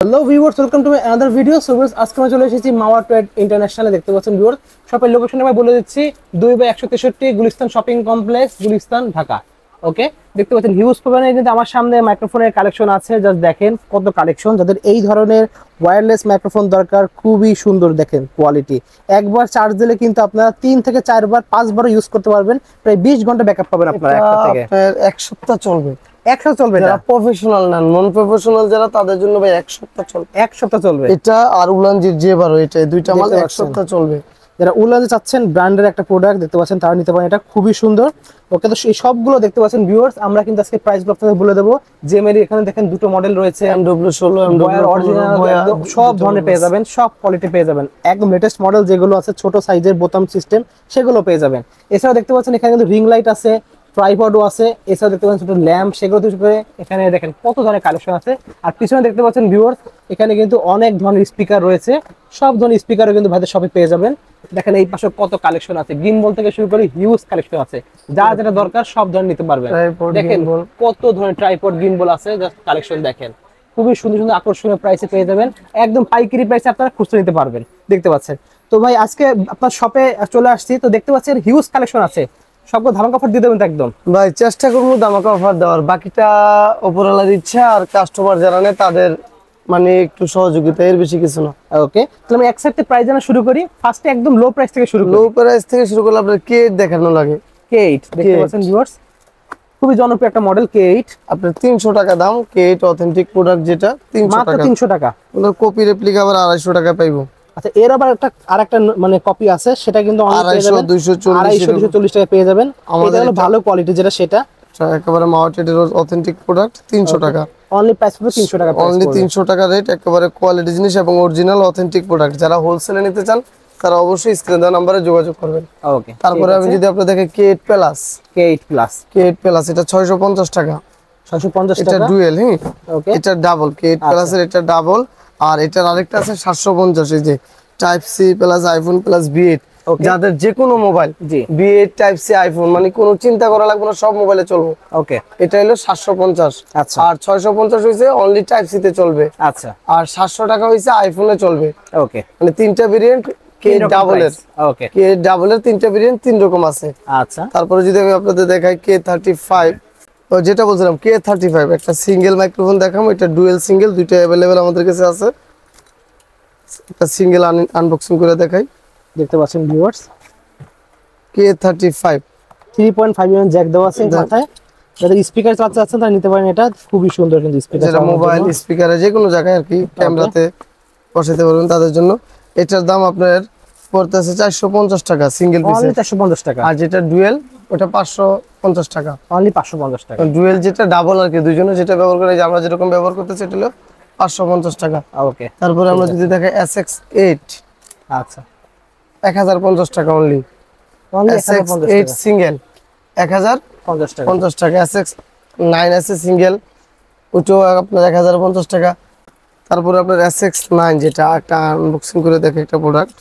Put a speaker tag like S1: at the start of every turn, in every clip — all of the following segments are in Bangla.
S1: Hello viewers, welcome to my another video. So viewers, আজকে আমরা চলে এসেছি মাওয়া ট্রেড ইন্টারন্যাশনালে। দেখতে পাচ্ছেন ভিউয়ার্স, শপের লোকেশন আমি বলে দিচ্ছি, 2/163 গুলিস্তান শপিং কমপ্লেক্স, গুলিস্তান, ঢাকা। ওকে, দেখতে পাচ্ছেন হিউজ পরিমাণে কিন্তু আমার সামনে মাইক্রোফোনের কালেকশন আছে। জাস্ট দেখেন কত কালেকশন। যাদের এই ধরনের ওয়্যারলেস মাইক্রোফোন দরকার, খুবই সুন্দর দেখেন কোয়ালিটি। একবার চার্জ দিলে কিন্তু আপনারা 3 থেকে 4 বার 5 বার ইউজ করতে পারবেন। প্রায় 20 ঘন্টা ব্যাকআপ পাবেন আপনারা একটা থেকে।
S2: এক সপ্তাহ চলবে।
S1: এক সপ্তাহ চলবে।
S2: যারা প্রফেশনাল না, নন প্রফেশনাল যারা, তাদের জন্য ভাই এক সপ্তাহ চলবে।
S1: এক সপ্তাহ চলবে
S2: এটা আর উলানজির যে বারো, এটা দুইটা মাল এক সপ্তাহ চলবে।
S1: যারা উলানজি চাচ্ছেন ব্র্যান্ডের একটা প্রোডাক্ট দেখতে পাচ্ছেন, তারা নিতে পারেন। এটা খুবই সুন্দর। ওকে, তো এই সবগুলো দেখতে পাচ্ছেন ভিউয়ার্স। আমরা কিন্তু আজকে প্রাইসগুলো আপনাদের বলে দেবো। জেমেরি এখানে দেখেন দুটো মডেল রয়েছে,
S2: MW16
S1: অরিজিনাল, একদম সব ধরনের পেয়ে যাবেন, সব কোয়ালিটি পেয়ে যাবেন। একদম লেটেস্ট মডেল যেগুলো আছে, ছোট সাইজের বোতাম সিস্টেম, সেগুলো পেয়ে যাবেন। এছাড়াও দেখতে পাচ্ছেন এখানে কিন্তু রিং লাইট আছে, ট্রাইপডও আছে। এছাড়াও দেখতে পাচ্ছেন ছোট ল্যাম্প, সেগুলো থেকে করে এখানে দেখেন কত ধরনের কালেকশন আছে। আর পিছনে দেখতে পাচ্ছেন ভিউয়ার্স, এখানে কিন্তু অনেক ধরনের স্পিকার রয়েছে। সব ধরনের স্পিকারও কিন্তু ভাইদের শপে পেয়ে যাবেন। দেখেন এই পাশে কত কালেকশন আছে, গিম্বল থেকে শুরু করে হিউজ কালেকশন আছে। যা যেটা দরকার সব ধরনের নিতে পারবেন। দেখেন কত ধরনের ট্রাইপড, গিম্বল আছে। জাস্ট কালেকশন দেখেন, খুবই সুন্দর সুন্দর আকর্ষণীয় প্রাইসে পেয়ে যাবেন। একদম পাইকারি প্রাইসে আপনারা খুচরা নিতে পারবেন। দেখতে পাচ্ছেন তো ভাই, আজকে আপনার শপে চলে আসছি, তো দেখতে পাচ্ছেন হিউজ কালেকশন আছে। সবগুলো ধামাকা অফার দিয়ে দেবেন তো একদম?
S2: ভাই চেষ্টা করবো ধামাকা অফার দেওয়ার, বাকিটা ওপরওয়ালার ইচ্ছা আর কাস্টমার যারা নেয় তাদের মানে একটু সহযোগিতা, এর বেশি কিছু না।
S1: ওকে, তাহলে আমি এক সাথে প্রাইস জানা শুরু করি। ফার্স্টে একদম লো প্রাইস থেকে শুরু করি।
S2: লো প্রাইস থেকে শুরু করলে আপনার K8 দেখানো লাগে।
S1: K8 দেখতে পাচ্ছেন ভিউয়ার্স, খুবই জনপ্রিয় একটা মডেল K8।
S2: আপনার 300 টাকা দাম। K8 অথেন্টিক প্রোডাক্ট, যেটা 300
S1: মাত্র
S2: টাকা।
S1: 300 টাকা।
S2: ওদের কপি রেপ্লিকা আবার 250 টাকা পাইবো।
S1: আচ্ছা, এর আবার আরেকটা মানে কপি আছে, সেটা কিন্তু
S2: 250,
S1: 240 টাকা পেয়ে যাবেন। এটা হলো ভালো কোয়ালিটি, যেটা সেটা
S2: একেবারে মাওয়াটেডের অথেন্টিক প্রোডাক্ট, 300 টাকা
S1: অনলি। প্রাইস পড়বে 300 টাকা,
S2: অনলি 300 টাকা রেট। একেবারে কোয়ালিটি জিনিস এবং অরিজিনাল অথেন্টিক প্রোডাক্ট। যারা হোলসেলে নিতে চান তারা অবশ্যই স্ক্রিনে দেওয়া নম্বরে যোগাযোগ করবেন।
S1: ওকে,
S2: তারপরে আমি যদি আপনাদের দেখে K8 প্লাস, এটা 650 টাকা।
S1: 650
S2: এটা
S1: টাকা
S2: ডুয়েল। হ্যাঁ,
S1: ওকে,
S2: এটা ডাবল। K8 প্লাস এর এটা ডাবল। আর এটার আরেকটা আছে 750, এই যে type C plus iPhone plus B8। যাদের যে কোনো mobile, B8 type C iPhone, মানে কোনো চিন্তা করা লাগবে না, সব মোবাইলে চলবে।
S1: ওকে,
S2: এটা হলো 750।
S1: আচ্ছা,
S2: আর 650 হইছে অনলি টাইপ সি তে চলবে।
S1: আচ্ছা,
S2: আর 700 টাকা হইছে আইফোনে চলবে।
S1: ওকে,
S2: মানে তিনটা ভেরিয়েন্ট K8 ডাবল এর।
S1: ওকে,
S2: K8 ডাবল এর তিনটা ভেরিয়েন্ট, তিন রকম আছে।
S1: আচ্ছা,
S2: তারপরে যদি আমি আপনাদের দেখাই K35, তো যেটা বলছিলাম K35, একটা সিঙ্গেল মাইক্রোফোন দেখাবো। এটা ডুয়েল সিঙ্গেল, দুইটা अवेलेबल আমাদের কাছে আছে। একটা সিঙ্গেল আনবক্সিং করে দেখাই।
S1: দেখতে পাচ্ছেন ভিউয়ার্স,
S2: K35
S1: 3.5 mm জ্যাক দেওয়া আছে মাথায়। যাদের স্পিকার চালাতে যাচ্ছেন তারা নিতে পারেন। এটা খুবই সুন্দর কিন্তু স্পিকার,
S2: যেটা মোবাইল স্পিকারে যে কোনো জায়গায় আর কি ক্যামেরাতে বসাতে পারবেন তাদের জন্য। এটার দাম আপনার পড়তেছে 450 টাকা সিঙ্গেল পিস,
S1: অনলি 450 টাকা।
S2: আর যেটা ডুয়েল ওটা 550 টাকা,
S1: অনলি 550 টাকা।
S2: ডুয়েল যেটা ডাবল আর কি, দুইজনে যেটা ব্যবহার করে, যে আমরা যেরকম ব্যবহার করতেছি, এটা হলো 550 টাকা।
S1: ওকে,
S2: তারপরে আমরা যদি দেখাই SX8,
S1: আচ্ছা,
S2: 1050 টাকা অনলি। SX8 সিঙ্গেল 1050 টাকা। SX9 আছে সিঙ্গেল, ওটাও আপনার 1050 টাকা। তারপরে আপনার SX9, যেটা একটা আনবক্সিং করে দেখে, একটা প্রোডাক্ট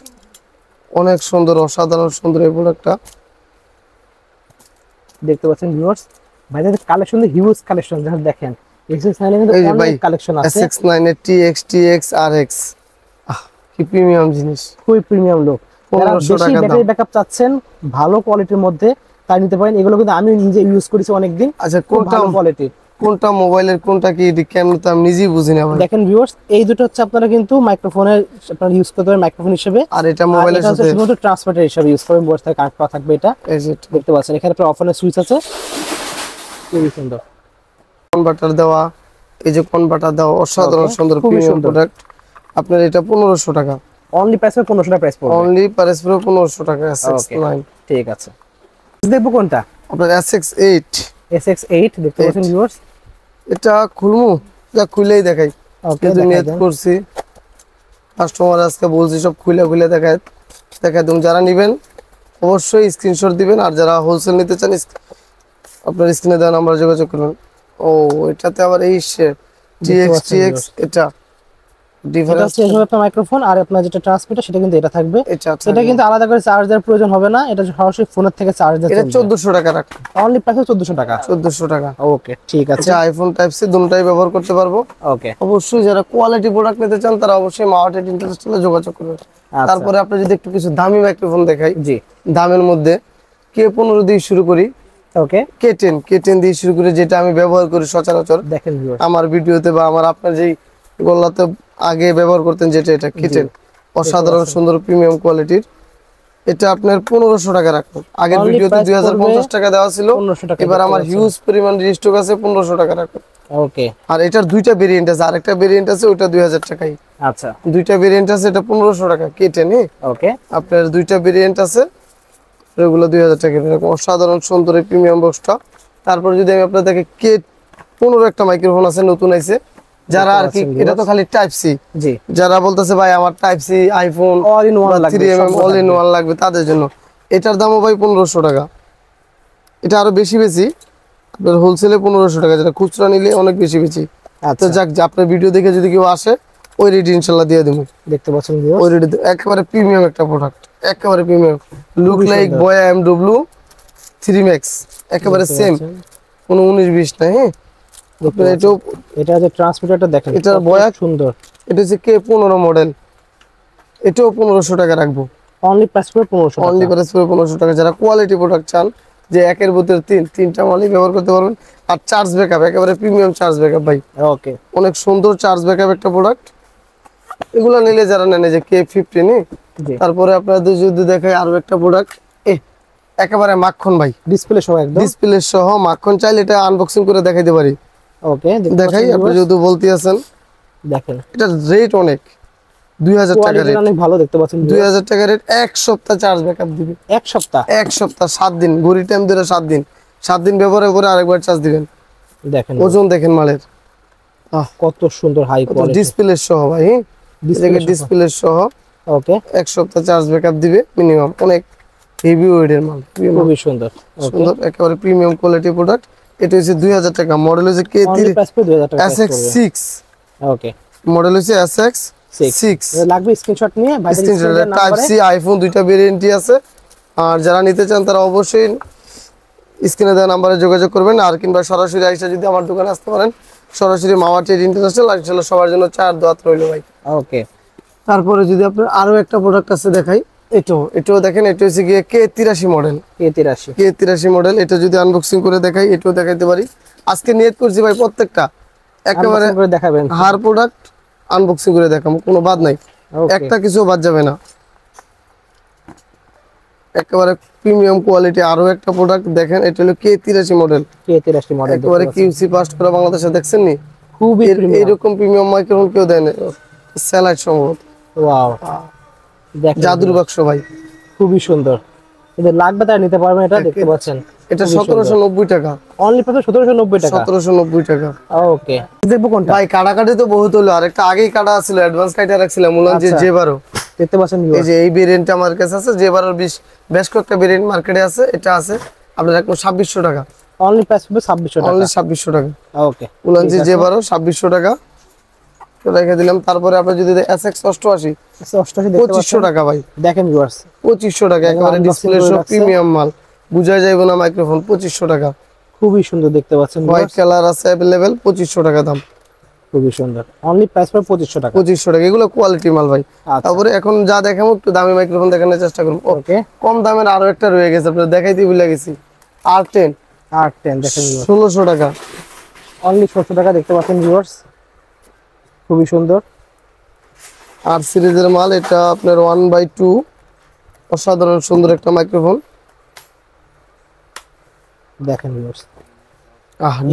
S2: অনেক সুন্দর, অসাধারণ সুন্দর এই প্রোডাক্টটা।
S1: দেখতে পাচ্ছেন ভিউয়ার্স, ভাইদের কালেকশন হিউজ কালেকশন। যা দেখেন SX9 এর কিন্তু অনেক কালেকশন আছে।
S2: SX9 এর TX RX কি প্রিমিয়াম জিনিস,
S1: খুবই প্রিমিয়াম লুক।
S2: 1500 টাকা দাম।
S1: ব্যাটারি ব্যাকআপ চাচ্ছেন ভালো কোয়ালিটির মধ্যে, তাই নিতে পারেন। এগুলো কিন্তু আমি নিজে ইউজ করেছি অনেকদিন।
S2: আচ্ছা, কোনটা
S1: কোয়ালিটি,
S2: কোনটা মোবাইলের কোনটা কি কেমন তো আমি নিজেই বুঝি না।
S1: দেখেন ভিউয়ার্স, এই দুটো হচ্ছে আপনারা কিন্তু মাইক্রোফোনের আপনারা ইউজ করতে পারেন মাইক্রোফোন হিসেবে।
S2: আর এটা মোবাইলের সাথে
S1: শুধুমাত্র ট্রান্সমিটার হিসেবে ইউজ করবেন, বসে থেকে কানেক্ট করা থাকবে। এটা
S2: এই যে
S1: দেখতে পাচ্ছেন, এখানে আপনার অফ অনের সুইচ আছে, খুবই সুন্দর
S2: কনভার্টার দেওয়া। এই যে কনভার্টার দেওয়া, অসাধারণ সুন্দর প্রিমিয়াম প্রোডাক্ট। আপনার এটা 1500 টাকা
S1: অনলি। প্রাইস 1500 টাকা প্রাইস পড়বে,
S2: অনলি প্রাইস পুরো 1500 টাকা। SX9
S1: ঠিক আছে। দেখবো কোনটা?
S2: আপনার SX8
S1: দেখতে পাচ্ছেন ভিউয়ার্স,
S2: এটা খুলমু, যা খুলেই দেখাই।
S1: ওকে,
S2: নিয়ত করছি কাস্টমার আজকে বলছি সব খুলে দেখাই দেবো। যারা নেবেন অবশ্যই স্ক্রিনশট দিবেন, আর যারা হোলসেল নিতে চান আপনার স্ক্রিনে দেওয়া নাম্বারে যোগাযোগ করুন। ও এটাতে আবার এই TX, এটা ডিফারেন্স
S1: চেঞ্জ হবে আপনার মাইক্রোফোন, আর আপনার যেটা ট্রান্সমিটার সেটা কিন্তু এটা থাকবে।
S2: এটা
S1: এটা কিন্তু আলাদা করে চার্জ দেওয়ার প্রয়োজন হবে না, এটা সরাসরি ফোনের থেকে চার্জ দিতে।
S2: এটা 1400 টাকা রাখুন,
S1: অনলি প্রাইস 1400 টাকা।
S2: 1400 টাকা।
S1: ওকে ঠিক আছে।
S2: এটা আইফোন টাইপ সি দুটোই ব্যবহার করতে পারবো।
S1: ওকে
S2: অবশ্যই যারা কোয়ালিটি প্রোডাক্ট নিতে চান তারা অবশ্যই মাওয়াটেড ইন্টারন্যাশনালে যোগাযোগ করবেন। তারপরে আপনি যদি একটু কিছু দামি মাইক্রোফোন দেখাই,
S1: জি
S2: দামের মধ্যে K15 দিয়ে শুরু করি।
S1: ওকে
S2: K10 দিয়ে শুরু করে, যেটা আমি ব্যবহার করি সচরাচর
S1: দেখেন
S2: আমার ভিডিওতে বা আমার আপনার যেই গোল্লাতে আগে ব্যবহার করতেন, যেটা এটা K10 অসাধারণ সুন্দর প্রিমিয়াম কোয়ালিটির। এটা আপনার 1500 টাকা রাখুন। আগের ভিডিওতে 2050 টাকা দেওয়া ছিল, এবার আমার হিউজ পরিমাণ রিস্টক আছে, 1500 টাকা রাখুন।
S1: ওকে
S2: আর এটার দুইটা ভেরিয়েন্ট আছে, আরেকটা ভেরিয়েন্ট আছে ওটা 2000 টাকাই।
S1: আচ্ছা
S2: দুইটা ভেরিয়েন্ট আছে, এটা 1500 টাকা K10 এ।
S1: ওকে
S2: আপনার দুইটা ভেরিয়েন্ট আছে, এগুলো 2000 টাকা। এরকম অসাধারণ সুন্দর এই প্রিমিয়াম বক্সটা। তারপর যদি আমি আপনাদেরকে K15 একটা মাইক্রোফোন আছে, নতুন আইছে, যারা আর কি এটা তো খালি টাইপ সি,
S1: জি
S2: যারা বলতেছে ভাই আমার type C iPhone
S1: all in one লাগবে,
S2: 3mm অল ইন ওয়ান লাগবে, তাদের জন্য এটার দামও ভাই 1500 টাকা। এটা আরো বেশি আপনার হোলসেলে 1500 টাকা, যেটা খুচরা নিলে অনেক বেশি। তো
S1: আচ্ছা
S2: যাক, যে আপনার ভিডিও দেখে যদি কেউ আসে ওই রেট ইনশাআল্লাহ দিয়ে দেবো।
S1: দেখতে পাচ্ছেন
S2: ওই রেট একেবারে প্রিমিয়াম একটা প্রোডাক্ট, একেবারে প্রিমিয়াম। লুক লাইক বয়া MW 3 Max, একেবারে সেম, কোনো 19-20 নাই। হ্যাঁ আপনার
S1: এটা যে ট্রান্সমিটারটা দেখেন,
S2: এটা বয়া
S1: সুন্দর।
S2: এটা হচ্ছে K15 মডেল, এটাও 1500 টাকা রাখবো।
S1: অনলি প্রাইস করে 1500 টাকা।
S2: অনলি প্রাইস করে 1500 টাকা। যারা কোয়ালিটি প্রোডাক্ট চান, যে একের ভিতরে তিনটা মালই ব্যবহার করতে পারবেন, আর চার্জ ব্যাকআপ একেবারে প্রিমিয়াম চার্জ ব্যাকআপ ভাই।
S1: ওকে
S2: অনেক সুন্দর চার্জ ব্যাকআপ একটা প্রোডাক্ট। এগুলো নিলে যারা নেন, যে K15 তারপরে আপনাদের যদি দেখাই আরো একটা প্রোডাক্ট, একেবারে মাখন ভাই,
S1: ডিসপ্লে সহ একদম
S2: ডিসপ্লে সহ মাখন। চাইলে এটা আনবক্সিং করে দেখাইতে পারি।
S1: ওকে
S2: দেখাই, আপনি যদি বলতে আছেন।
S1: দেখেন
S2: এটা রেট অনেক, 2000 টাকা রেট,
S1: অনেক ভালো দেখতে পাচ্ছেন।
S2: 2000 টাকা রেট। এক সপ্তাহ চার্জ ব্যাকআপ দিবে।
S1: এক সপ্তাহ
S2: 7 দিন, ঘড়ি টাইম ধরে 7 দিন ব্যবহারের পরে আরেকবার চার্জ দিবেন।
S1: দেখেন
S2: ওজন দেখেন মালের,
S1: কত সুন্দর হাই কোয়ালিটি,
S2: ডিসপ্লে সহ ভাই, ডিসপ্লে সহ।
S1: ওকে
S2: এক সপ্তাহ চার্জ ব্যাকআপ দিবে মিনিমাম। অনেক হেভি ওয়েটের মাল,
S1: খুবই সুন্দর
S2: সুন্দর একেবারে প্রিমিয়াম কোয়ালিটি প্রোডাক্ট। এটা হচ্ছে 2000 টাকা। মডেল হচ্ছে K3 SX6।
S1: ওকে
S2: মডেল হচ্ছে SX6।
S1: লাগবে স্ক্রিনশট নিয়ে
S2: টাইপ সি আইফোন দুইটা ভেরিয়েন্টই আছে। আর যারা নিতে চান তারা অবশ্যই স্ক্রিনে দেওয়া নাম্বারে যোগাযোগ করবেন, আর কিংবা সরাসরি আইসা যদি আমার দোকানে আসতে পারেন, সরাসরি মাওয়াটেড ইন্টারন্যাশনাল। আসলে সবার জন্য 4 দোয়াত রইল ভাই।
S1: ওকে
S2: তারপরে যদি আপনার আরো একটা প্রোডাক্ট আছে দেখাই, এটাও দেখেন। এটা হচ্ছে গিয়ে K83 মডেল, K83 মডেল। এটা যদি আনবক্সিং করে দেখাই, এটাও দেখাইতে পারি। আজকে নিয়ত করছি ভাই প্রত্যেকটা একেবারে
S1: দেখাবেন,
S2: হার প্রোডাক্ট আনবক্সিং করে দেখাবো, কোনো বাদ নাই, একটা কিছু বাদ যাবে না। একেবারে প্রিমিয়াম কোয়ালিটি আরো একটা প্রোডাক্ট দেখেন। এটা হলো K83 মডেল, একেবারে QC পাস করা, বাংলাদেশে দেখছেন নি?
S1: খুবই
S2: এরকম প্রিমিয়াম মাইক্রোফোন কেউ দেয় না, স্যালাইট সম্ভবত।
S1: ওয়াও,
S2: জাদুর বাক্স ভাই,
S1: খুবই সুন্দর। এটা লাগবে তাই নিতে পারবেন। এটা দেখতে পাচ্ছেন,
S2: এটা 1790 টাকা।
S1: অনলি প্রাইস 1790 টাকা।
S2: 1790 টাকা।
S1: ওকে দেখবো কোনটা
S2: ভাই? কাটাকাটি তো বহুত হলো, আর একটা আগেই কাটা ছিল, অ্যাডভান্স কাটা রাখছিলাম, মুলান যে J12
S1: দেখতে পাচ্ছেন।
S2: এই যে এই ভেরিয়েন্টটা আমার কাছে আছে, J12 বেশ কয়েকটা ভেরিয়েন্ট মার্কেটে আছে। এটা আছে আপনার একদম 2600 টাকা।
S1: অনলি প্রাইস হবে 2600 টাকা।
S2: অনলি 2600 টাকা।
S1: ওকে
S2: মুলান যে J12 2600 টাকা রেখে দিলাম। তারপরে আপনি যদি SX88 2500 টাকা ভাই।
S1: দেখেন ভিউয়ার্স,
S2: 2500 টাকা একেবারে ডিসপ্লে সহ প্রিমিয়াম মাল, বুঝা যাইবো না মাইক্রোফোন। 2500 টাকা,
S1: খুবই সুন্দর দেখতে পাচ্ছেন।
S2: হোয়াইট কালার আছে अवेलेबल, 2500 টাকা দাম।
S1: খুবই সুন্দর, অনলি প্রাইস পড়ে 2500 টাকা।
S2: 2500 টাকা, এগুলো কোয়ালিটি মাল ভাই। তারপরে এখন যা দেখাবো একটু দামি মাইক্রোফোন দেখানোর চেষ্টা করব।
S1: ওকে,
S2: কম দামের আরো একটা রয়ে গেছে, আপনাদের দেখাইতে ভুলে গেছি। R10
S1: দেখেন
S2: 1600 টাকা,
S1: অনলি 1600 টাকা দেখতে পাচ্ছেন ভিউয়ার্স, খুবই সুন্দর।
S2: আর সিরিজের মাল, এটা আপনার 1/2 অসাধারণ সুন্দর একটা মাইক্রোফোন।
S1: দেখেন ভিউয়ার্স,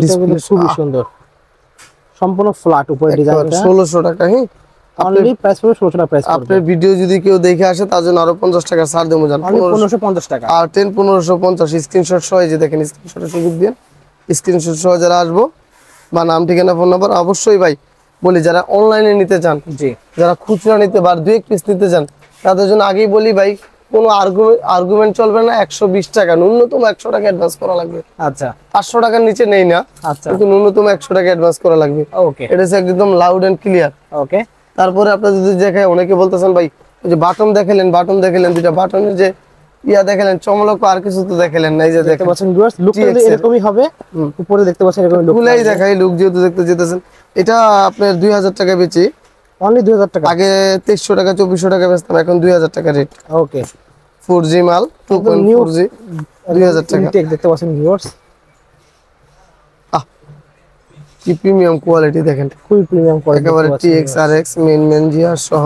S2: ডিসপ্লে
S1: খুবই সুন্দর, সম্পূর্ণ ফ্ল্যাট উপরে ডিজাইনটা।
S2: 1600 টাকা। হ্যাঁ,
S1: অনলি প্রাইস পড়বে 1600 টাকা প্রাইস।
S2: আপনার ভিডিও যদি কেউ দেখে আসে তার জন্য আরো 50 টাকা ছাড় দেবো জান।
S1: 1550 টাকা।
S2: R10 1550 স্ক্রিনশট সহ, এই যে দেখেন স্ক্রিনশটের সুযোগ দিয়ে, স্ক্রিনশট সহ যারা আসবো বা নাম ঠিকানা ফোন নাম্বার অবশ্যই ভাই বলি, যারা অনলাইনে নিতে চান,
S1: জি
S2: যারা খুচরা নিতে বা 2 পিস নিতে চান, তাদের জন্য আগেই বলি ভাই, কোনো আর্গুমেন্ট চলবে না। 120 টাকা ন্যূনতম 100 টাকা অ্যাডভান্স করা লাগবে।
S1: আচ্ছা,
S2: 500 টাকার নিচে নেই না,
S1: আচ্ছা,
S2: কিন্তু ন্যূনতম 100 টাকা অ্যাডভান্স করা লাগবে।
S1: ওকে,
S2: এটা হচ্ছে একদম লাউড এন্ড ক্লিয়ার।
S1: ওকে,
S2: তারপরে আপনারা যদি দেখেন, অনেকে বলতেছেন ভাই ওই যে বাটন দেখালেন দুইটা বাটনের যে ইয়া দেখালেন, চমলক আর কিছু তো দেখালেন না। এই যে
S1: দেখতে পাচ্ছেন ভিউয়ার্স, লুকটা এরকমই হবে। উপরে দেখতে পাচ্ছেন এরকম লুক,
S2: খুলেই দেখাই লুক যেহেতু দেখতে যেতেছেন। এটা আপনার 2000 টাকা বেচি,
S1: অনলি 2000 টাকা।
S2: আগে 2300 টাকা 2400 টাকা বেচতাম, এখন 2000 টাকা রেট।
S1: ওকে,
S2: 4G মাল 2.4G 2000 টাকা।
S1: দেখতে পাচ্ছেন ভিউয়ার্স,
S2: কি প্রিমিয়াম কোয়ালিটি দেখেন,
S1: খুবই প্রিমিয়াম কোয়ালিটি,
S2: একেবারে TX RX মেন জিআর সহ।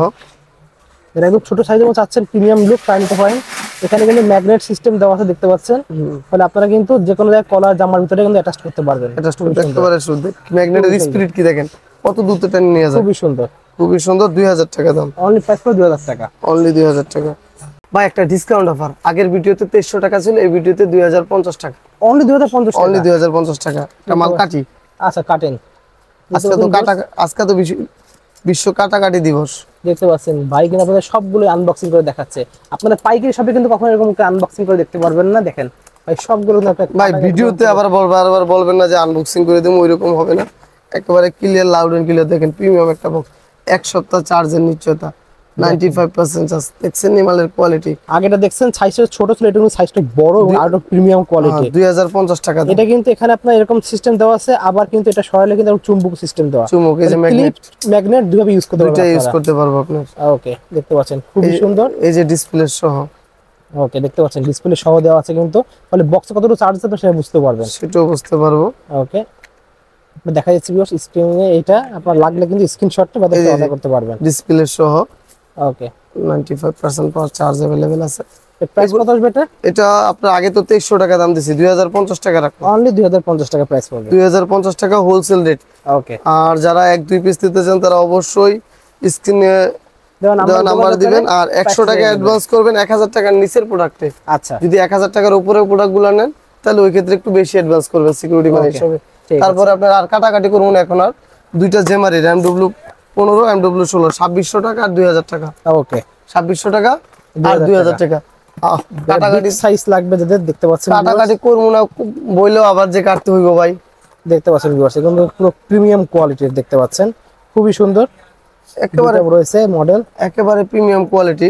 S1: এটা একদম ছোট সাইজের মধ্যে চাচ্ছেন, প্রিমিয়াম লুক তাই নিতে পারেন। এখানে কিন্তু ম্যাগনেট সিস্টেম দেওয়া আছে দেখতে পাচ্ছেন, তাহলে আপনারা কিন্তু যে কোনো জায়গায় কলার জামার ভিতরে কিন্তু অ্যাটাচ করতে পারবেন।
S2: একেবারে সুন্দর, ম্যাগনেটের স্পিরিট কি দেখেন, কত দূর টেনে নিয়ে যায়,
S1: খুবই সুন্দর,
S2: খুবই সুন্দর। 2000 টাকা দাম,
S1: অনলি প্রাইস করে 2000 টাকা,
S2: অনলি 2000 টাকা। ভাই একটা ডিসকাউন্ট অফার, আগের ভিডিওতে 2300 টাকা ছিল, এই ভিডিওতে 2050 টাকা,
S1: অনলি 2050 টাকা,
S2: অনলি 2050 টাকা। এটা মাল কাটি,
S1: আচ্ছা কাটেন।
S2: আজকে তো বিশ্ব কাটাকাটি দিবস।
S1: দেখতে পাচ্ছেন ভাই কিন্তু আপনাদের সবগুলো আনবক্সিং করে দেখাচ্ছে। আপনারা পাইকারি শপে কিন্তু কখনো এরকম আনবক্সিং করে দেখতে পারবেন না। দেখেন ভাই সবগুলো
S2: ভাই ভিডিওতে আবার বারবার বলবেন না যে আনবক্সিং করে দেবো, ওইরকম হবে না, একেবারে ক্লিয়ার লাউড এন্ড ক্লিয়ার। দেখেন প্রিমিয়াম একটা বক্স, 1 সপ্তাহ চার্জের নিশ্চয়তা, 95% চার্জ। দেখছেন নিমালের কোয়ালিটি,
S1: আগেটা দেখছেন সাইজটা ছোট ছিল, এটা কিন্তু সাইজটা বড় এবং আরো প্রিমিয়াম কোয়ালিটি।
S2: 2050 টাকা।
S1: এটা কিন্তু এখানে আপনার এরকম সিস্টেম দেওয়া আছে, আবার কিন্তু এটা সরালে কিন্তু চুম্বক সিস্টেম দেওয়া,
S2: চুম্বক, এই যে
S1: ম্যাগনেট দুইভাবে ইউজ করতে পারবেন,
S2: দুইটা ইউজ করতে পারবো আপনার।
S1: ওকে, দেখতে পাচ্ছেন খুবই সুন্দর,
S2: এই যে ডিসপ্লে সহ।
S1: ওকে, দেখতে পাচ্ছেন ডিসপ্লে সহ দেওয়া আছে কিন্তু, ফলে বক্সে কতটুকু চার্জ আছে সেটা বুঝতে পারবেন,
S2: সেটাও বুঝতে পারবো।
S1: ওকে, দেখা যাচ্ছে ভিউয়ার্স স্ক্রিনে, এটা আপনার লাগলে কিন্তু স্ক্রিনশটটা বা দেখে অর্ডার করতে পারবেন,
S2: ডিসপ্লে সহ।
S1: ওকে,
S2: 95% পাওয়ার চার্জ अवेलेबल আছে।
S1: প্রাইস কত আসবে এটা?
S2: এটা আপনার আগে তো 2300 টাকা দাম দিছি, 2050 টাকা রাখুন,
S1: অনলি 2050 টাকা প্রাইস পড়বে,
S2: 2050 টাকা হোলসেল রেট।
S1: ওকে,
S2: আর যারা 1-2 পিস নিতে চান তারা অবশ্যই স্ক্রিনে দেওয়া নাম্বার দিবেন, আর 100 টাকা অ্যাডভান্স করবেন 1000 টাকার নিচের প্রোডাক্টে।
S1: আচ্ছা,
S2: যদি 1000 টাকার উপরে প্রোডাক্টগুলো নেন তাহলে ওই ক্ষেত্রে একটু বেশি অ্যাডভান্স করবেন সিকিউরিটি মানি হিসেবে। তারপর আপনার আর কাটাকাটি করুন, এখন আর দুইটা জেমারি MW 15 MW 16 2600 টাকা আর 2000 টাকা।
S1: ওকে,
S2: 2600 টাকা আর 2000 টাকা।
S1: কাটাকাটি সাইজ লাগবে যাদের, দেখতে পাচ্ছেন
S2: কাটাকাটি করবো না বইলেও আবার যে কাটতে হইব ভাই।
S1: দেখতে পাচ্ছেন ভিউয়ার্স, এগুলো পুরো প্রিমিয়াম কোয়ালিটির দেখতে পাচ্ছেন, খুবই সুন্দর,
S2: একেবারে
S1: রয়েছে মডেল,
S2: একেবারে প্রিমিয়াম কোয়ালিটি।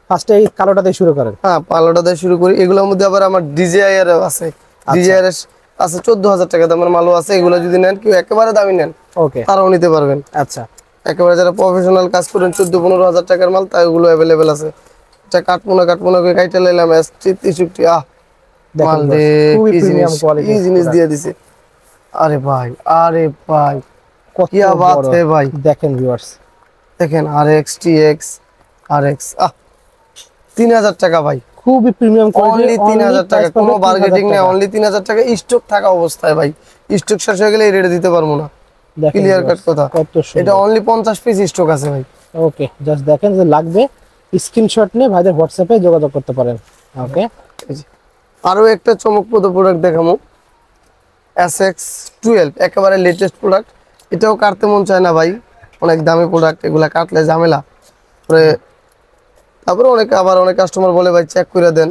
S1: ফার্স্টে এই কালোটা দিয়ে শুরু করেন।
S2: হ্যাঁ, পালোটা দিয়ে শুরু করি। এগুলোর মধ্যে আবার আমার DJI-এর আছে, DJI-এর আছে 14000 টাকা দামের মালও আছে। এগুলো যদি নেন, কেউ একেবারে দামি নেন ওকে তারাও নিতে পারবেন। আচ্ছা, একেবারে যারা প্রফেশনাল কাজ করেন 14-15 হাজার টাকার মাল, তাই ওগুলো अवेलेबल আছে। এটা কাটমোনা করে কাইটা লাইলাম 63 মাল দে, খুবই প্রিমিয়াম কোয়ালিটি এই জিনিস দিয়ে দিছে। আরে ভাই কত বাত হে ভাই। দেখেন ভিউয়ার্স, দেখেন RX TX RX 3000 টাকা ভাই, খুবই প্রিমিয়াম কোয়ালিটি, অনলি 3000 টাকা, কোনো বার্গেটিং নেই, অনলি 3000 টাকা। স্টক থাকা অবস্থায় ভাই, স্টক শেষ হয়ে গেলে এই রেটে দিতে পারবো না, ক্লিয়ার কাট কথা। এটা অনলি 50 পিস স্টক আছে ভাই। ওকে, জাস্ট দেখেন যে লাগবে, স্ক্রিনশট নিয়ে ভাইদের হোয়াটসঅ্যাপে যোগাযোগ করতে পারেন। ওকে, আরো একটা চমকপ্রদ প্রোডাক্ট দেখাবো, SX12 একেবারে লেটেস্ট প্রোডাক্ট। এটাও কাটতে মন চায় না ভাই, অনেক দামি প্রোডাক্ট, এগুলা কাটলে ঝামেলা। তারপরে অনেক কাস্টমার বলে ভাই চেক করে দেন,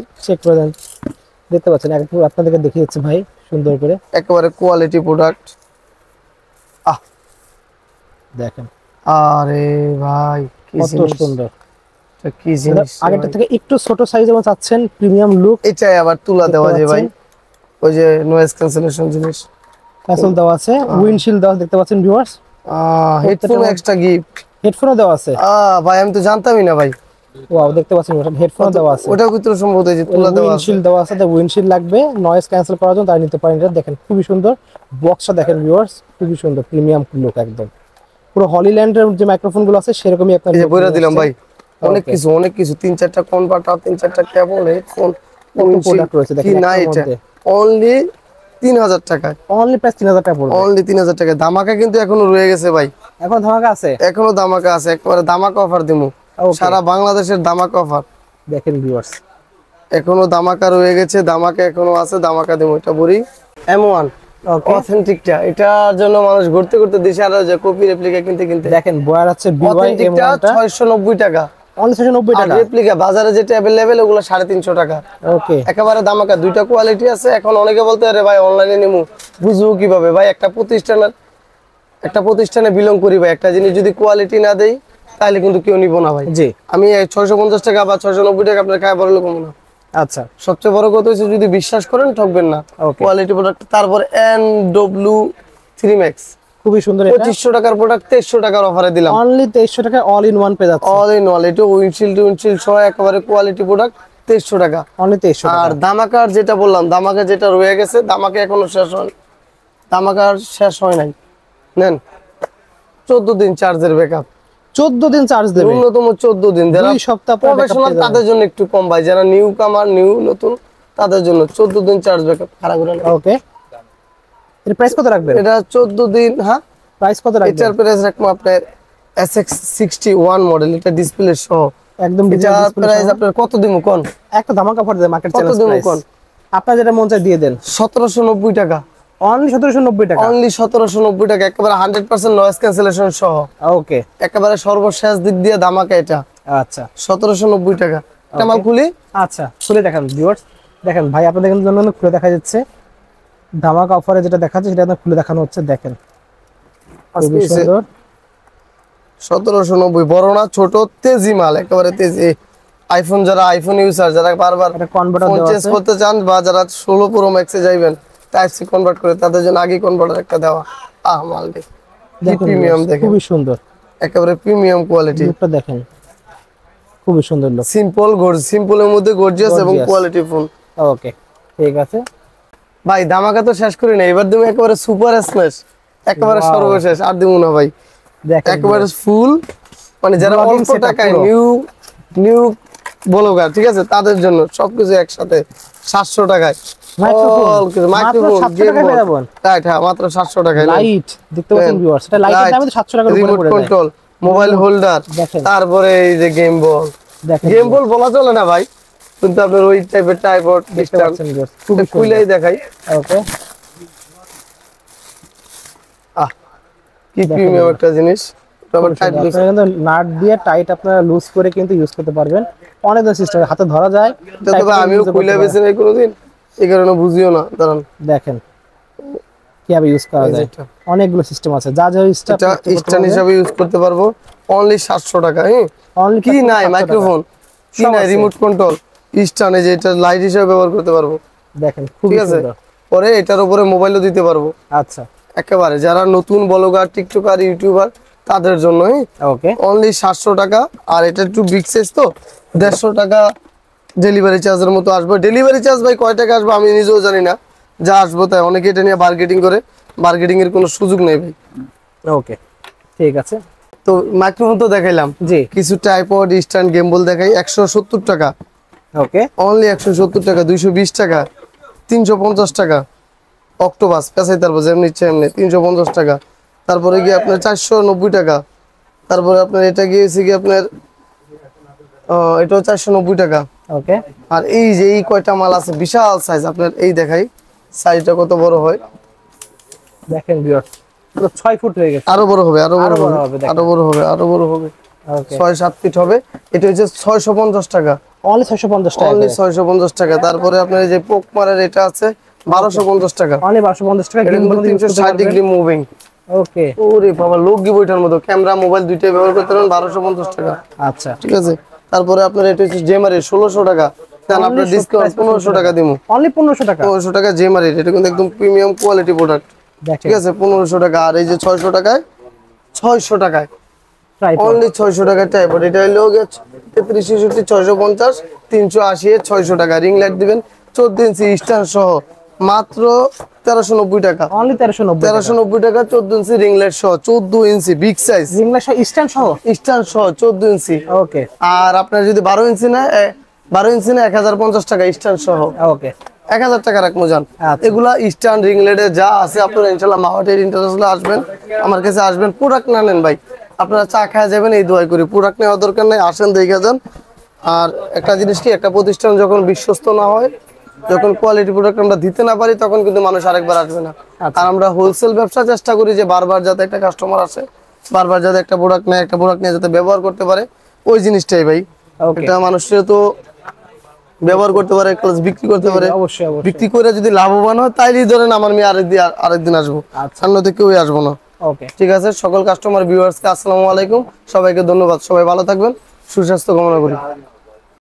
S2: দেখতে পাচ্ছেন একটু আপনাদেরকে দেখিয়েছি ভাই সুন্দর করে, একেবারে কোয়ালিটি প্রোডাক্ট। দেখেন, আরে ভাই কত সুন্দর, কি জিনিস, আগেরটা থেকে একটু ছোট সাইজে চাচ্ছেন, প্রিমিয়াম লুক। এটাই আবার তুলা দেওয়া যায় ভাই, ওই যে নয়েজ ক্যান্সেলেশন জিনিস ক্যান্সেল দেওয়া আছে, উইন্ডশিল্ড দেওয়া দেখতে পাচ্ছেন ভিউয়ার্স, হেডফোন এক্সট্রা গিফট, হেডফোনও দেওয়া আছে। ভাই আমি তো জানতামই না ভাই। ওয়াও, দেখতে পাচ্ছেন হেডফোন দেওয়া আছে, ওটাও কিন্তু সম্ভবত এই যে তুলা দেওয়া আছে, উইন্ডশিল্ড দেওয়া আছে। উইন্ডশিল্ড লাগবে নয়েজ ক্যান্সেল করার জন্য, তাই নিতে পারেন। এটা দেখেন খুবই সুন্দর বক্সটা, দেখেন ভিউয়ার্স খুবই সুন্দর, প্রিমিয়াম লুক একদম, পুরো হলিল্যান্ডের যে মাইক্রোফোন গুলো আছে সেরকমই আপনার এই যে বইরা দিলাম ভাই। অনেক কিছু 3-4টা কনভার্টার, 3-4টা কেবল, হেডফোন, প্রোডাক্ট রয়েছে দেখেন। না এটা অনলি 3000 টাকা, অনলি প্রাইস 3000 টাকা পড়বে, অনলি 3000 টাকা। ধামাকা কিন্তু এখনো রয়ে গেছে ভাই, এখনো ধামাকা আছে, এখনো ধামাকা আছে, একবারে ধামাকা অফার দিমু, সারা বাংলাদেশের ধামাকা অফার। দেখেন ভিউয়ার্স, এখনো ধামাকা রয়ে গেছে, ধামাকা এখনো আছে, ধামাকা দিমু। এটা বড়ি M1 অথেন্টিকটা, এটার জন্য মানুষ ঘুরতে দেশে আর যে কপি রেপ্লিকা কিনতে দেখেন বয়ার আছে BY M1টা 690 টাকা, অনলি 690 টাকা। আর রেপ্লিকা বাজারে যেটা अवेलेबल ওগুলো 350 টাকা। ওকে, একেবারে ধামাকা, দুইটা কোয়ালিটি আছে। এখন অনেকে বলতে আরে ভাই অনলাইনে নিমু, বুঝবো কিভাবে ভাই? একটা প্রতিষ্ঠানের একটা প্রতিষ্ঠানে বিলং করি ভাই, একটা জিনিস যদি কোয়ালিটি না দেই তাহলে কিন্তু কেউ নিব না ভাই।
S1: জি,
S2: আমি 650 টাকা বা 690 টাকা আপনার খায় বড় লোক না।
S1: আচ্ছা,
S2: সবচেয়ে বড় কথা হচ্ছে যদি বিশ্বাস করেন ঠকবেন না,
S1: ওকে,
S2: কোয়ালিটি প্রোডাক্ট। তারপর NW3 Max
S1: খুবই সুন্দর। এটা
S2: 2500 টাকার প্রোডাক্ট 2300 টাকার অফারে দিলাম।
S1: অনলি 2300 টাকা অল ইন ওয়ান পেয়ে যাচ্ছে।
S2: অল ইন অল, এটা উইন্ডশিল্ড সহ একেবারে কোয়ালিটি প্রোডাক্ট 2300 টাকা।
S1: অনলি 2300
S2: আর
S1: টাকা।
S2: দামাকার যেটা বললাম, দামাকা যেটা রয়ে গেছে, দামাকা এখনো শেষ হয়, দামাকার শেষ হয় নাই। নেন 14 দিন চার্জের ব্যাকআপ,
S1: 14 দিন চার্জ দেবে,
S2: ন্যূনতম 14 দিন। যারা
S1: 2 সপ্তাহ পর
S2: প্রফেশনাল তাদের জন্য একটু কম ভাই, যারা নিউ কামার নিউ নতুন তাদের জন্য 14 দিন চার্জ ব্যাকআপ। খারাপ করে
S1: ওকে, এর প্রাইস কত রাখবেন?
S2: এটা 14 দিন। হ্যাঁ,
S1: প্রাইস কত রাখবেন?
S2: এটার প্রাইস রাখবো আপনার SX61 মডেল, এটা ডিসপ্লে সহ
S1: একদম
S2: এটা প্রাইস আপনার কত দিমু কোন?
S1: একটা ধামাকা অফার দেন, মার্কেট
S2: কত
S1: চ্যালেঞ্জ
S2: দিমু
S1: প্রাইস
S2: কোন?
S1: আপনার যেটা মন চায় দিয়ে দেন।
S2: 1790 টাকা,
S1: অনলি 1790 টাকা।
S2: অনলি 1790 টাকা, একেবারে 100% নয়েজ ক্যান্সেলেশন সহ,
S1: ওকে,
S2: একেবারে সর্বশেষ দিক দিয়ে ধামাকা এটা।
S1: আচ্ছা,
S2: 1790 টাকা। এটা মাল খুলি।
S1: আচ্ছা, খুলে দেখান ভিউয়ার্স। দেখেন ভাই, আপনাদের জন্য খুলে দেখা যাচ্ছে, ধামাকা অফারে যেটা দেখাচ্ছে সেটা আপনাদের খুলে দেখানো হচ্ছে। দেখেন খুবই সুন্দর।
S2: 1790, বড় না ছোট, তেজি মাল, একেবারে তেজি। আইফোন, যারা আইফোন ইউজার, যারা বারবার
S1: এটা কনভার্টার
S2: ফোন
S1: দেওয়া
S2: চেঞ্জ
S1: আছে।
S2: করতে চান, বা যারা 16 প্রো ম্যাক্সে যাবেন টাইপ সি কনভার্ট করে, তাদের জন্য আগে কনভার্টার একটা দেওয়া। মাল
S1: দেখুন
S2: প্রিমিয়াম, দেখেন
S1: খুবই সুন্দর,
S2: একেবারে প্রিমিয়াম কোয়ালিটি।
S1: লুকটা দেখেন খুবই সুন্দর লুক।
S2: সিম্পলের মধ্যে গর্জিয়াস এবং
S1: Gorgeous।
S2: Quality phone.
S1: ওকে, ঠিক আছে
S2: ভাই, ধামাকা তো শেষ করি না, এবার তুমি একেবারে সুপার স্ম্যাশ, একেবারে
S1: Wow।
S2: সর্বশেষ আর দিব না ভাই।
S1: দেখেন
S2: একেবারে ফুল, মানে যারা
S1: Vlogging
S2: অল্প
S1: setup
S2: টাকায়
S1: পুরো।
S2: নিউ ব্লগার, ঠিক আছে, তাদের জন্য সবকিছু একসাথে 700 টাকায়।
S1: মাইক্রোফোন
S2: All কিছু,
S1: মাত্র
S2: মাইক্রোফোন,
S1: 700
S2: গেম
S1: টাকায় পেয়ে
S2: বল,
S1: যাবেন।
S2: রাইট, হ্যাঁ, মাত্র 700 টাকায়।
S1: লাইট দেখতে পাচ্ছেন ভিউয়ার্স, এটা লাইটের দাম তো 700 টাকার উপরে
S2: রিমোট
S1: পড়ে যায়।
S2: কন্ট্রোল, মোবাইল হোল্ডার,
S1: দেখেন।
S2: তারপরে এই যে গেম বল।
S1: দেখেন
S2: গেম বল বলা চলে না ভাই, কিন্তু আপনার ওই টাইপের টাইপড
S1: দেখতে
S2: সিস্টেম
S1: পাচ্ছেন ভিউয়ার্স, খুবই
S2: খুলেই
S1: সুন্দর।
S2: দেখাই।
S1: ওকে,
S2: কি প্রিমিয়াম একটা জিনিস। আবার টাইট
S1: আপনারা কিন্তু নাট দিয়ে টাইট আপনারা লুজ করে কিন্তু ইউজ করতে পারবেন। অনেক সিস্টেম হাতে ধরা যায়।
S2: তবে আমিও খুলে বেছে নাই কোনোদিন, এই কারণে বুঝিও না। দাঁড়ান,
S1: দেখেন কিভাবে ইউজ করা যায়, অনেকগুলো সিস্টেম আছে, যা যা স্টাফ
S2: এটা স্ট্যান্ড হিসাবে ইউজ করতে পারবো। অনলি 700 টাকা। হ্যাঁ,
S1: অনলি
S2: কি নাই মাইক্রোফোন, কি
S1: সব
S2: নাই
S1: আছে।
S2: রিমোট কন্ট্রোল, স্ট্যান্ড, এই যে এটা লাইট হিসেবে ব্যবহার করতে পারবো,
S1: দেখেন খুব
S2: ঠিক আছে।
S1: সুন্দর।
S2: পরে এটার উপরে মোবাইলও দিতে পারবো।
S1: আচ্ছা,
S2: একেবারে যারা নতুন ব্লগার, টিকটকার, ইউটিউবার তাদের জন্য
S1: ওকে,
S2: অনলি 700 টাকা। আর এটা একটু বিগ সাইজ তো 150 টাকা ডেলিভারি চার্জের মতো আসবে। ডেলিভারি চার্জ ভাই কয় টাকা আসবে আমি নিজেও জানি না, যা আসবো তাই। অনেকে এটা নিয়ে মার্কেটিং করে, মার্কেটিং এর কোনো সুযোগ নেই ভাই।
S1: ওকে, ঠিক আছে।
S2: তো মাইক্রোফোন তো দেখাইলাম,
S1: জি,
S2: কিছু টাইপড, স্ট্যান্ড, গেমবল দেখাই। 170 টাকা,
S1: ওকে,
S2: অনলি 170 টাকা। 220 টাকা, 350 টাকা। অক্টোপাস পেছাই তারপর যেমনি ইচ্ছে এমনি 350 টাকা। তারপরে গিয়ে আপনার 490 টাকা। তারপরে আপনার এটা গিয়েছে কি আপনার এটাও 490 টাকা।
S1: ওকে,
S2: আর এই যে এই কয়টা মাল আছে বিশাল সাইজ, আপনার এই দেখাই সাইজটা কত বড় হয়।
S1: দেখেন ভিউয়ার্স, পুরো 6 ফুট হয়ে গেছে।
S2: আরো বড় হবে, আরো বড়
S1: আরো বড়
S2: হবে,
S1: হবে, দেখেন।
S2: আরো বড় হবে, আরো বড় হবে।
S1: ওকে,
S2: 6-7 ফিট হবে। এটা হচ্ছে 650 টাকা,
S1: অনলি 650 টাকা।
S2: অনলি 650 টাকা। তারপরে আপনার এই যে পোকমারের এটা আছে 1250 টাকা,
S1: অনলি 1250 টাকা।
S2: এটা
S1: গেম
S2: কিন্তু
S1: বলতে ইউজ করতে
S2: 360
S1: পারবেন।
S2: Degree moving.
S1: ওকে,
S2: ওরে বাবা, লোক গি বইটার মতো ক্যামেরা মোবাইল দুইটাই ব্যবহার করতে পারেন। 1250 টাকা,
S1: আচ্ছা,
S2: ঠিক আছে। তারপরে আপনার এটা হচ্ছে জেমারি 1600 টাকা। দেন আপনার ডিসকাউন্ট 1500 টাকা দিমু।
S1: অনলি 1500 টাকা।
S2: 1500 টাকা জেমারি, এটা কিন্তু একদম প্রিমিয়াম কোয়ালিটি প্রোডাক্ট,
S1: দেখেন
S2: ঠিক আছে। 1500 টাকা। আর এই যে 600 টাকায়, 600 টাকায়,
S1: ট্রাইপড,
S2: অনলি 600 টাকা টাইপড। এটা হলো 33 66 650 380 600 টাকা। রিং লাইট দিবেন 14 ইঞ্চি স্ট্যান্ড সহ মাত্র 1390 টাকা।
S1: অনলি 1390 টাকা।
S2: 1390 টাকা 14 ইঞ্চি রিং লাইট সহ, 14 ইঞ্চি বিগ সাইজ
S1: রিংলা সহ স্ট্যান্ড সহ।
S2: স্ট্যান্ড সহ 14 ইঞ্চি।
S1: ওকে,
S2: আর আপনার যদি 12 ইঞ্চি না 1050 টাকা স্ট্যান্ড সহ,
S1: ওকে,
S2: 1000 টাকা রাখবো যান।
S1: আচ্ছা।
S2: এগুলা স্ট্যান্ড রিং লাইটে যা আছে আপনারা ইনশাআল্লাহ মাওয়াটের ইন্টারন্যাশনাল আসবেন, আমার কাছে আসবেন। প্রোডাক্ট না নেন ভাই, আপনারা চা খাওয়া যাবেন, এই দোয়াই করি। প্রোডাক্ট নেওয়ার দরকার নাই, আসেন দেখে যান। আর একটা জিনিস কি, একটা প্রতিষ্ঠান যখন বিশ্বস্ত না হয়, যখন কোয়ালিটি প্রোডাক্ট আমরা দিতে না পারি, তখন কিন্তু মানুষ আরেকবার আসবে না। আর আমরা হোলসেল ব্যবসা চেষ্টা করি যে বারবার যাতে একটা কাস্টমার আসে, বারবার যাতে একটা প্রোডাক্ট নেয়, একটা প্রোডাক্ট নিয়ে যাতে ব্যবহার করতে পারে, ওই জিনিসটাই ভাই।
S1: ওকে,
S2: এটা মানুষের তো ব্যবহার করতে পারে, প্লাস বিক্রি করতে পারে।
S1: অবশ্যই অবশ্যই।
S2: বিক্রি করে যদি লাভবান হয় তাইলেই ধরেন আমার মেয়ে আরেকদিন আসবো,
S1: আচ্ছা।
S2: সামনে থেকে কেউই আসবো না।
S1: ওকে,
S2: ঠিক আছে, সকল কাস্টমার ভিউয়ার্সকে আসসালামু আলাইকুম, সবাইকে ধন্যবাদ, সবাই ভালো থাকবেন, সুস্বাস্থ্য কামনা করি।